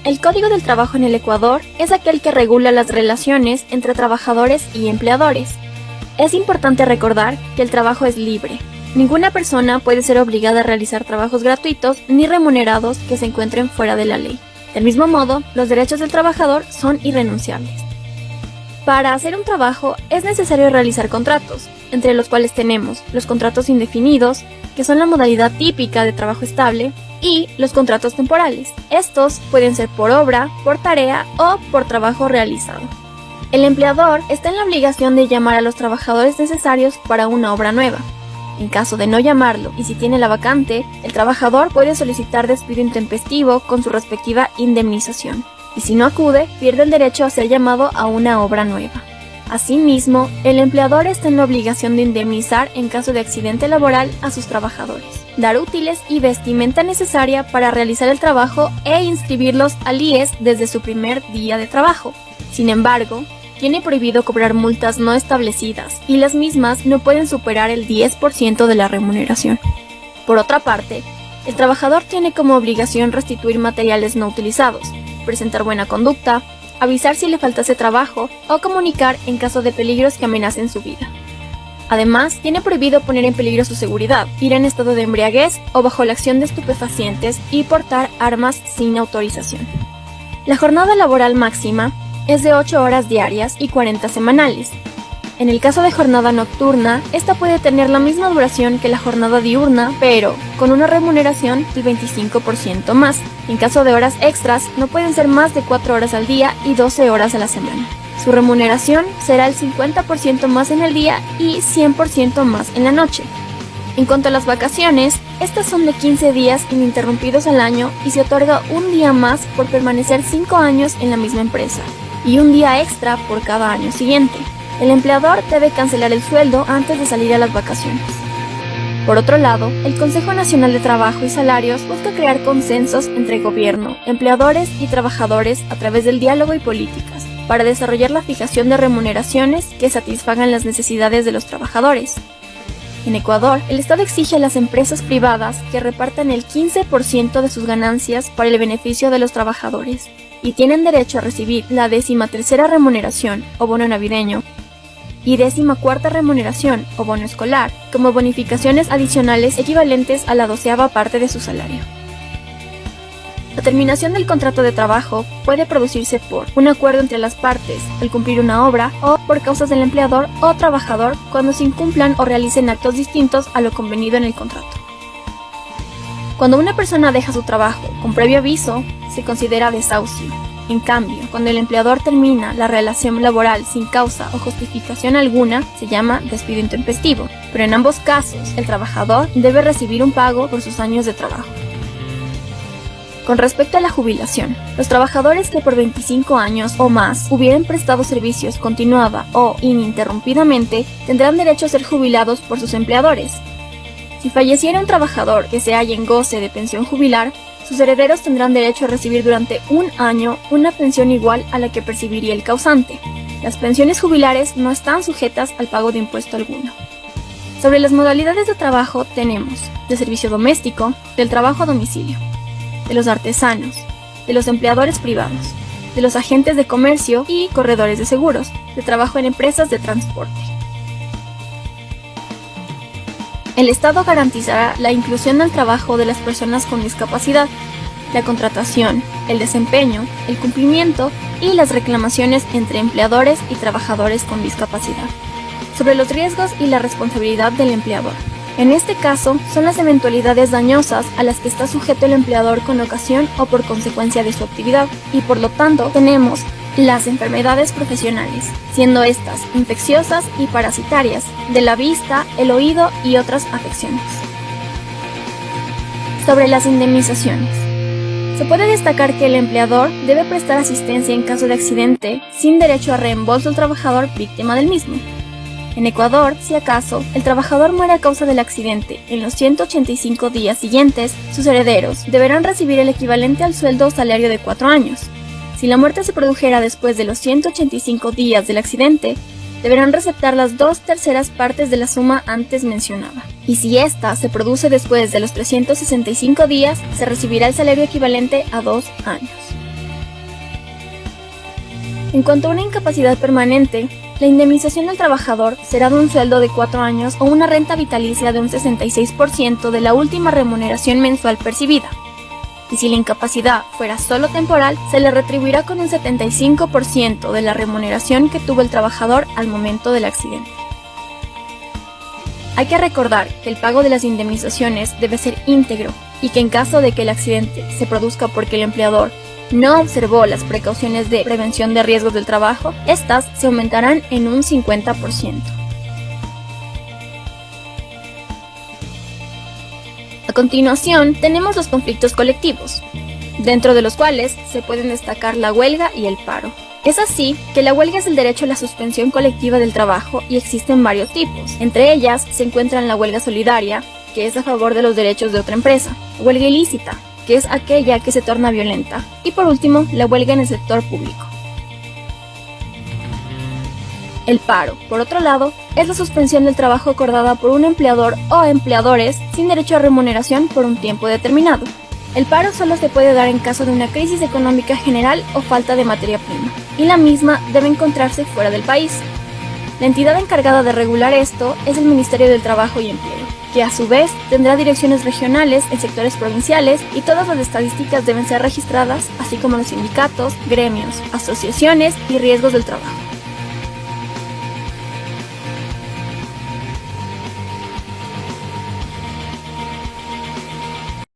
El Código del Trabajo en el Ecuador es aquel que regula las relaciones entre trabajadores y empleadores. Es importante recordar que el trabajo es libre. Ninguna persona puede ser obligada a realizar trabajos gratuitos ni remunerados que se encuentren fuera de la ley. Del mismo modo, los derechos del trabajador son irrenunciables. Para hacer un trabajo es necesario realizar contratos, entre los cuales tenemos los contratos indefinidos, que son la modalidad típica de trabajo estable, y los contratos temporales. Estos pueden ser por obra, por tarea o por trabajo realizado. El empleador está en la obligación de llamar a los trabajadores necesarios para una obra nueva. En caso de no llamarlo y si tiene la vacante, el trabajador puede solicitar despido intempestivo con su respectiva indemnización. Y si no acude, pierde el derecho a ser llamado a una obra nueva. Asimismo, el empleador está en la obligación de indemnizar en caso de accidente laboral a sus trabajadores, dar útiles y vestimenta necesaria para realizar el trabajo e inscribirlos al IES desde su primer día de trabajo. Sin embargo, tiene prohibido cobrar multas no establecidas y las mismas no pueden superar el 10% de la remuneración. Por otra parte, el trabajador tiene como obligación restituir materiales no utilizados, presentar buena conducta, avisar si le faltase trabajo o comunicar en caso de peligros que amenacen su vida. Además, tiene prohibido poner en peligro su seguridad, ir en estado de embriaguez o bajo la acción de estupefacientes y portar armas sin autorización. La jornada laboral máxima es de 8 horas diarias y 40 semanales. En el caso de jornada nocturna, esta puede tener la misma duración que la jornada diurna, pero con una remuneración del 25% más. En caso de horas extras, no pueden ser más de 4 horas al día y 12 horas a la semana. Su remuneración será el 50% más en el día y 100% más en la noche. En cuanto a las vacaciones, estas son de 15 días ininterrumpidos al año y se otorga un día más por permanecer 5 años en la misma empresa y un día extra por cada año siguiente. El empleador debe cancelar el sueldo antes de salir a las vacaciones. Por otro lado, el Consejo Nacional de Trabajo y Salarios busca crear consensos entre gobierno, empleadores y trabajadores a través del diálogo y políticas, para desarrollar la fijación de remuneraciones que satisfagan las necesidades de los trabajadores. En Ecuador, el Estado exige a las empresas privadas que repartan el 15% de sus ganancias para el beneficio de los trabajadores, y tienen derecho a recibir la 13ª remuneración o bono navideño, y 14ª remuneración o bono escolar, como bonificaciones adicionales equivalentes a la 12ª parte de su salario. La terminación del contrato de trabajo puede producirse por un acuerdo entre las partes al cumplir una obra o por causas del empleador o trabajador cuando se incumplan o realicen actos distintos a lo convenido en el contrato. Cuando una persona deja su trabajo con previo aviso, se considera desahucio. En cambio, cuando el empleador termina la relación laboral sin causa o justificación alguna, se llama despido intempestivo, pero en ambos casos, el trabajador debe recibir un pago por sus años de trabajo. Con respecto a la jubilación, los trabajadores que por 25 años o más hubieran prestado servicios continuada o ininterrumpidamente tendrán derecho a ser jubilados por sus empleadores. Si falleciera un trabajador que se halla en goce de pensión jubilar, sus herederos tendrán derecho a recibir durante un año una pensión igual a la que percibiría el causante. Las pensiones jubilares no están sujetas al pago de impuesto alguno. Sobre las modalidades de trabajo tenemos de servicio doméstico, del trabajo a domicilio, de los artesanos, de los empleadores privados, de los agentes de comercio y corredores de seguros, de trabajo en empresas de transporte. El Estado garantizará la inclusión al trabajo de las personas con discapacidad, la contratación, el desempeño, el cumplimiento y las reclamaciones entre empleadores y trabajadores con discapacidad, sobre los riesgos y la responsabilidad del empleador. En este caso, son las eventualidades dañosas a las que está sujeto el empleador con ocasión o por consecuencia de su actividad, y por lo tanto tenemos las enfermedades profesionales, siendo estas infecciosas y parasitarias, de la vista, el oído y otras afecciones. Sobre las indemnizaciones. Se puede destacar que el empleador debe prestar asistencia en caso de accidente, sin derecho a reembolso al trabajador víctima del mismo. En Ecuador, si acaso, el trabajador muere a causa del accidente en los 185 días siguientes, sus herederos deberán recibir el equivalente al sueldo o salario de 4 años. Si la muerte se produjera después de los 185 días del accidente, deberán receptar las 2/3 partes de la suma antes mencionada. Y si ésta se produce después de los 365 días, se recibirá el salario equivalente a 2 años. En cuanto a una incapacidad permanente, la indemnización del trabajador será de un sueldo de 4 años o una renta vitalicia de un 66% de la última remuneración mensual percibida. Y si la incapacidad fuera solo temporal, se le retribuirá con un 75% de la remuneración que tuvo el trabajador al momento del accidente. Hay que recordar que el pago de las indemnizaciones debe ser íntegro y que en caso de que el accidente se produzca porque el empleador no observó las precauciones de prevención de riesgos del trabajo, estas se aumentarán en un 50%. A continuación, tenemos los conflictos colectivos, dentro de los cuales se pueden destacar la huelga y el paro. Es así que la huelga es el derecho a la suspensión colectiva del trabajo y existen varios tipos. Entre ellas se encuentran la huelga solidaria, que es a favor de los derechos de otra empresa, huelga ilícita, que es aquella que se torna violenta, y por último, la huelga en el sector público. El paro, por otro lado, es la suspensión del trabajo acordada por un empleador o empleadores sin derecho a remuneración por un tiempo determinado. El paro solo se puede dar en caso de una crisis económica general o falta de materia prima, y la misma debe encontrarse fuera del país. La entidad encargada de regular esto es el Ministerio del Trabajo y Empleo, que a su vez tendrá direcciones regionales en sectores provinciales y todas las estadísticas deben ser registradas, así como los sindicatos, gremios, asociaciones y riesgos del trabajo.